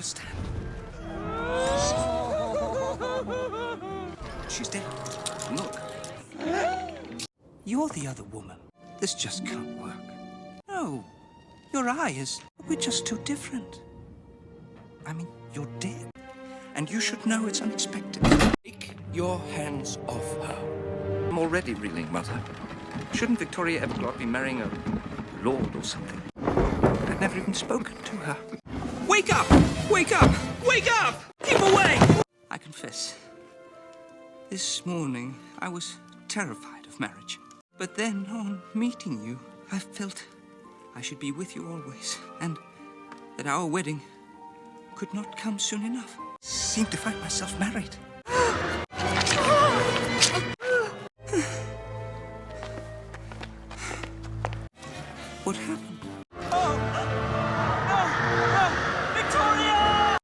understand. She's dead. Look. You're the other woman. This just can't work. No. Your eyes. We're just too different. I mean, you're dead. And you should know it's unexpected. Take your hands off her. I'm already reeling, Mother. Shouldn't Victoria Everglot be marrying a lord or something? I've never even spoken to her. Wake up! Wake up! Wake up! Keep away! I confess, this morning I was terrified of marriage. But then, on meeting you, I felt I should be with you always, and that our wedding could not come soon enough. Seemed to find myself married. What happened?